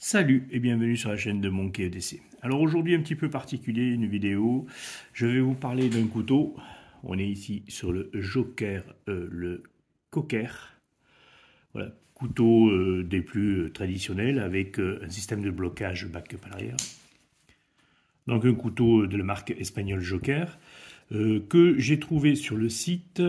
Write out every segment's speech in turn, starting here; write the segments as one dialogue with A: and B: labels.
A: Salut et bienvenue sur la chaîne de Monkey EDC. Alors aujourd'hui un petit peu particulier, une vidéo. Je vais vous parler d'un couteau. On est ici sur le Joker, le Cocker. Voilà, couteau des plus traditionnels avec un système de blocage back-up à l'arrière. Donc un couteau de la marque espagnole Joker. Que j'ai trouvé sur le site,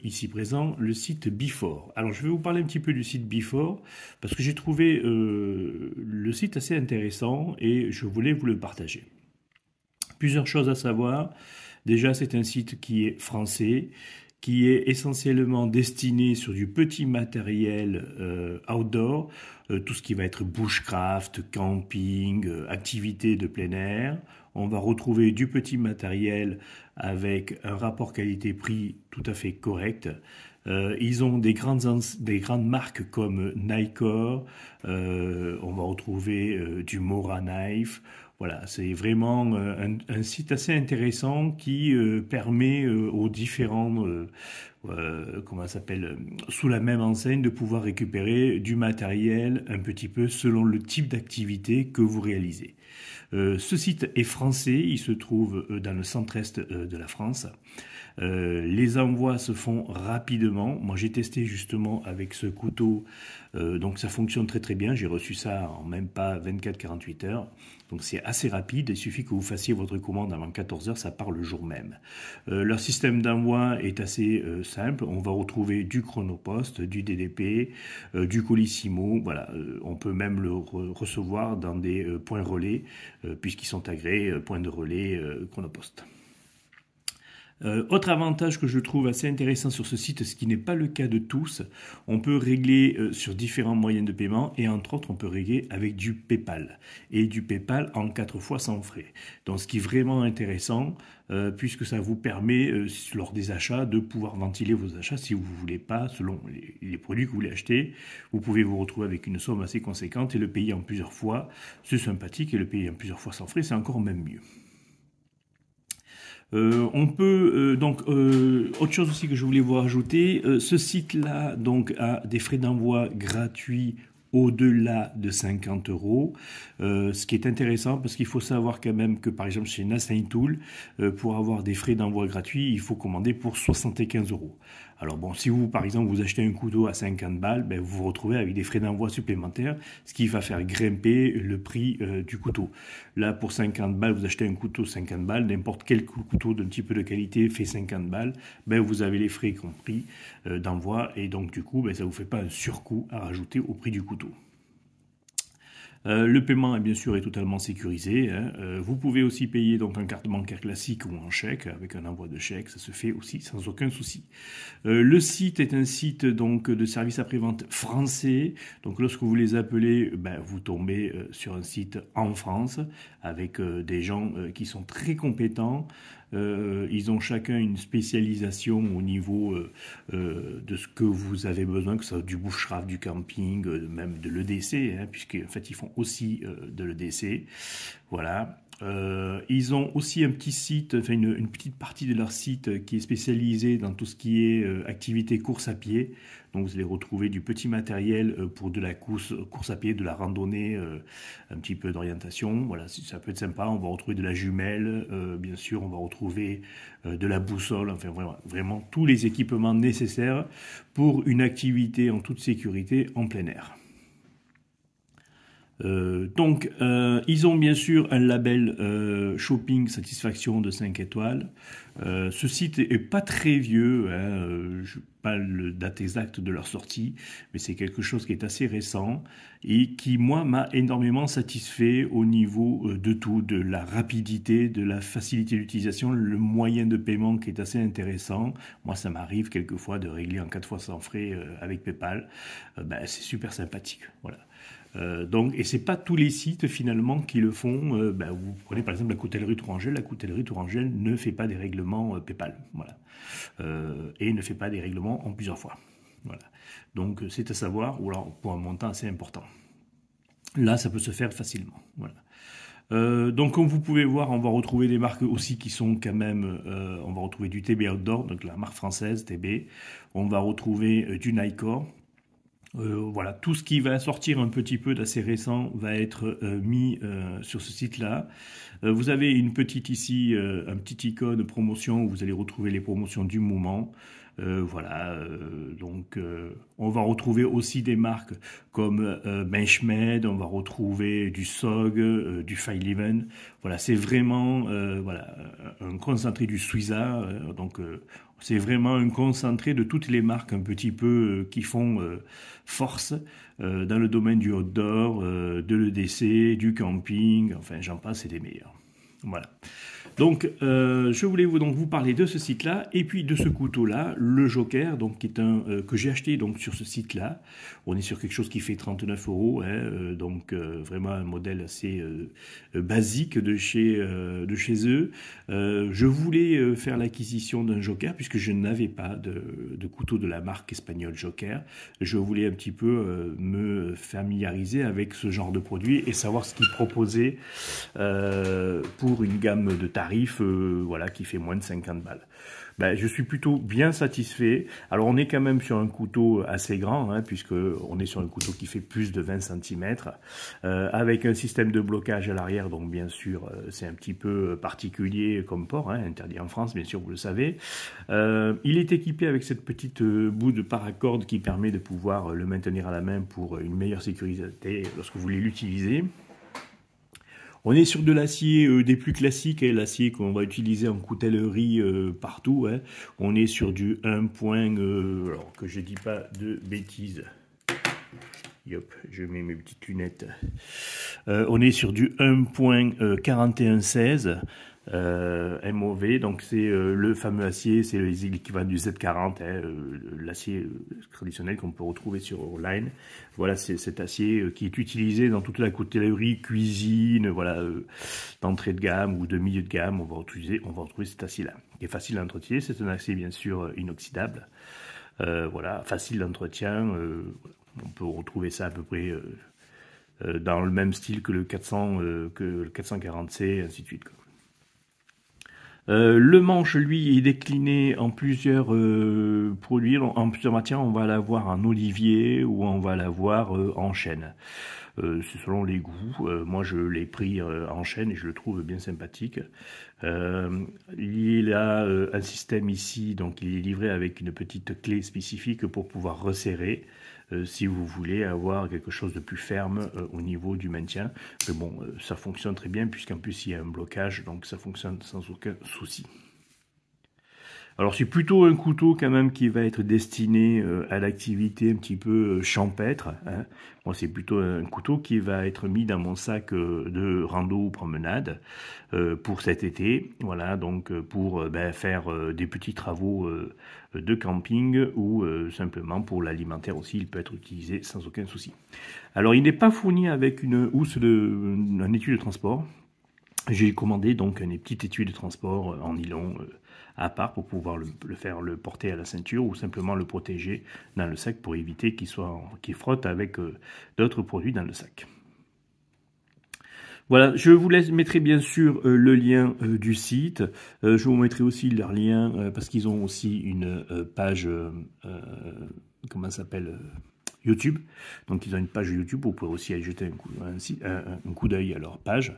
A: ici présent, le site Before. Alors je vais vous parler un petit peu du site Before, parce que j'ai trouvé le site assez intéressant et je voulais vous le partager. Plusieurs choses à savoir. Déjà, c'est un site qui est français, qui est essentiellement destiné sur du petit matériel outdoor, tout ce qui va être bushcraft, camping, activités de plein air. On va retrouver du petit matériel avec un rapport qualité-prix tout à fait correct. Ils ont des grandes marques comme Nikkor, on va retrouver du Mora Knife. Voilà, c'est vraiment un site assez intéressant qui permet aux différents, comment ça s'appelle, sous la même enseigne, de pouvoir récupérer du matériel un petit peu selon le type d'activité que vous réalisez. Ce site est français, il se trouve dans le centre-est de la France. Les envois se font rapidement. Moi, j'ai testé justement avec ce couteau, donc ça fonctionne très très bien. J'ai reçu ça en même pas 24-48 heures. Donc c'est assez rapide, il suffit que vous fassiez votre commande avant 14 heures, ça part le jour même. Leur système d'envoi est assez simple. On va retrouver du Chronopost, du DDP, du Colissimo. Voilà, on peut même le recevoir dans des points relais, puisqu'ils sont agréés points de relais Chronopost. Autre avantage que je trouve assez intéressant sur ce site, ce qui n'est pas le cas de tous, on peut régler sur différents moyens de paiement et entre autres on peut régler avec du PayPal et du PayPal en 4 fois sans frais. Donc ce qui est vraiment intéressant puisque ça vous permet lors des achats de pouvoir ventiler vos achats si vous ne voulez pas, selon les produits que vous voulez acheter, vous pouvez vous retrouver avec une somme assez conséquente et le payer en plusieurs fois, c'est sympathique et le payer en plusieurs fois sans frais c'est encore même mieux. On peut autre chose aussi que je voulais vous rajouter, ce site-là donc a des frais d'envoi gratuits au-delà de 50 €, ce qui est intéressant parce qu'il faut savoir quand même que par exemple chez Nassain Tool, pour avoir des frais d'envoi gratuits, il faut commander pour 75 €. Alors bon, si vous par exemple vous achetez un couteau à 50 balles, ben, vous vous retrouvez avec des frais d'envoi supplémentaires, ce qui va faire grimper le prix du couteau. Là pour 50 balles, vous achetez un couteau 50 balles, n'importe quel couteau d'un petit peu de qualité fait 50 balles, ben, vous avez les frais compris d'envoi et donc du coup ben, ça ne vous fait pas un surcoût à rajouter au prix du couteau. Le paiement bien sûr est totalement sécurisé. Hein. Vous pouvez aussi payer donc en carte bancaire classique ou en chèque avec un envoi de chèque, ça se fait aussi sans aucun souci. Le site est un site donc de service après-vente français. Donc lorsque vous les appelez, ben, vous tombez sur un site en France avec des gens qui sont très compétents. Ils ont chacun une spécialisation au niveau de ce que vous avez besoin, que ce soit du bushcraft, du camping, même de l'EDC, hein, puisqu'en fait ils font aussi de l'EDC. Voilà. Ils ont aussi un petit site, enfin une petite partie de leur site qui est spécialisée dans tout ce qui est activité course à pied. Donc vous allez retrouver du petit matériel pour de la course à pied, de la randonnée, un petit peu d'orientation. Voilà, ça peut être sympa. On va retrouver de la jumelle, bien sûr. On va retrouver de la boussole. Enfin vraiment tous les équipements nécessaires pour une activité en toute sécurité en plein air. Ils ont bien sûr un label Shopping Satisfaction de 5 étoiles. Ce site est pas très vieux, hein, je n'ai pas la date exacte de leur sortie, mais c'est quelque chose qui est assez récent et qui, moi, m'a énormément satisfait au niveau de tout, de la rapidité, de la facilité d'utilisation, le moyen de paiement qui est assez intéressant. Moi, ça m'arrive quelquefois de régler en 4 fois sans frais avec PayPal. Ben, c'est super sympathique, voilà. Et c'est pas tous les sites finalement qui le font. Vous prenez par exemple la coutellerie Tourangelle. La coutellerie Tourangelle ne fait pas des règlements PayPal, voilà, et ne fait pas des règlements en plusieurs fois. Voilà. Donc c'est à savoir, ou alors pour un montant assez important. Là, ça peut se faire facilement. Voilà. Donc comme vous pouvez voir, on va retrouver des marques aussi qui sont quand même, on va retrouver du TB Outdoor, donc la marque française TB. On va retrouver du Nikkor. Voilà, tout ce qui va sortir un petit peu d'assez récent va être mis sur ce site-là. Vous avez une petite ici, un petit icône promotion où vous allez retrouver les promotions du moment. Voilà, donc on va retrouver aussi des marques comme Benchmade, on va retrouver du SOG, du Fileven. Voilà, c'est vraiment voilà, un concentré du Suiza, donc c'est vraiment un concentré de toutes les marques un petit peu qui font force dans le domaine du outdoor, de l'EDC, du camping, enfin j'en passe, c'est des meilleurs. Voilà. Donc, je voulais vous parler de ce site-là et puis de ce couteau-là, le Joker, donc qui est un que j'ai acheté donc sur ce site-là. On est sur quelque chose qui fait 39 €, hein, donc vraiment un modèle assez basique de chez eux. Je voulais faire l'acquisition d'un Joker puisque je n'avais pas de couteau de la marque espagnole Joker. Je voulais un petit peu me familiariser avec ce genre de produit et savoir ce qu'ils proposaient pour une gamme de tarif voilà, qui fait moins de 50 balles. Ben, je suis plutôt bien satisfait. Alors on est quand même sur un couteau assez grand, hein, puisque on est sur un couteau qui fait plus de 20 cm, avec un système de blocage à l'arrière, donc bien sûr c'est un petit peu particulier comme port, hein, interdit en France, bien sûr, vous le savez. Il est équipé avec cette petite bout de paracorde qui permet de pouvoir le maintenir à la main pour une meilleure sécurité lorsque vous voulez l'utiliser. On est sur de l'acier des plus classiques, hein, l'acier qu'on va utiliser en coutellerie partout. Hein. On est sur du 1. Alors que je dis pas de bêtises. Yop, je mets mes petites lunettes. On est sur du 1.4116 MOV, donc c'est le fameux acier, c'est l'équivalent du Z40, hein, l'acier traditionnel qu'on peut retrouver sur Orline. Voilà, c'est cet acier qui est utilisé dans toute la coutellerie, cuisine, voilà, d'entrée de gamme ou de milieu de gamme. On va retrouver cet acier-là, qui est facile à entretenir. C'est un acier bien sûr inoxydable. Voilà, facile d'entretien. On peut retrouver ça à peu près dans le même style que le 440C, et ainsi de suite, quoi. Le manche, lui, est décliné en plusieurs produits, en plusieurs matières. On va l'avoir en olivier ou on va l'avoir en chêne. C'est selon les goûts. Moi, je l'ai pris en chêne et je le trouve bien sympathique. Il a un système ici, donc il est livré avec une petite clé spécifique pour pouvoir resserrer. Si vous voulez avoir quelque chose de plus ferme au niveau du maintien. Mais bon, ça fonctionne très bien puisqu'en plus il y a un blocage, donc ça fonctionne sans aucun souci. Alors c'est plutôt un couteau quand même qui va être destiné à l'activité un petit peu champêtre. Hein. Moi c'est plutôt un couteau qui va être mis dans mon sac de rando ou promenade pour cet été. Voilà, donc pour faire des petits travaux de camping ou simplement pour l'alimentaire aussi, il peut être utilisé sans aucun souci. Alors il n'est pas fourni avec une housse un étui de transport. J'ai commandé donc un petit étui de transport en nylon à part pour pouvoir le porter à la ceinture ou simplement le protéger dans le sac pour éviter qu'il frotte avec d'autres produits dans le sac. Voilà, je vous mettrai bien sûr le lien du site. Je vous mettrai aussi leur lien parce qu'ils ont aussi une page, comment ça s'appelle, YouTube. Donc ils ont une page YouTube, vous pouvez aussi aller jeter un coup d'œil à leur page.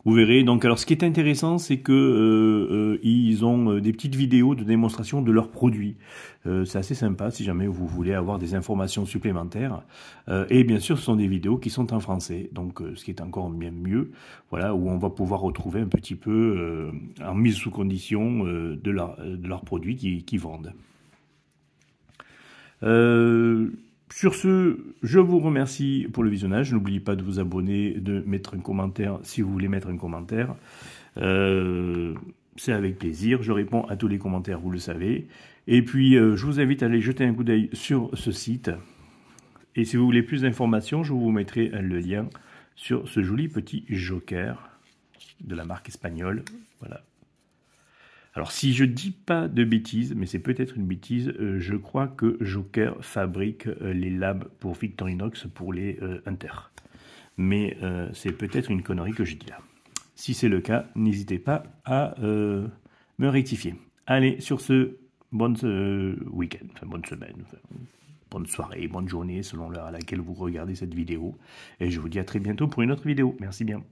A: Vous verrez, donc alors ce qui est intéressant, c'est que ils ont des petites vidéos de démonstration de leurs produits. C'est assez sympa si jamais vous voulez avoir des informations supplémentaires. Et bien sûr, ce sont des vidéos qui sont en français, donc ce qui est encore bien mieux. Voilà, où on va pouvoir retrouver un petit peu en mise sous condition de leurs produits qu'ils vendent. Sur ce, je vous remercie pour le visionnage. N'oubliez pas de vous abonner, de mettre un commentaire si vous voulez mettre un commentaire. C'est avec plaisir. Je réponds à tous les commentaires, vous le savez. Et puis, je vous invite à aller jeter un coup d'œil sur ce site. Et si vous voulez plus d'informations, je vous mettrai le lien sur ce joli petit Joker de la marque espagnole. Voilà. Alors, si je dis pas de bêtises, mais c'est peut-être une bêtise, je crois que Joker fabrique les lames pour Victorinox pour les Hunter. Mais c'est peut-être une connerie que je dis là. Si c'est le cas, n'hésitez pas à me rectifier. Allez, sur ce, bonne week-end, enfin bonne semaine. bonne soirée, bonne journée selon l'heure à laquelle vous regardez cette vidéo. Et je vous dis à très bientôt pour une autre vidéo. Merci bien.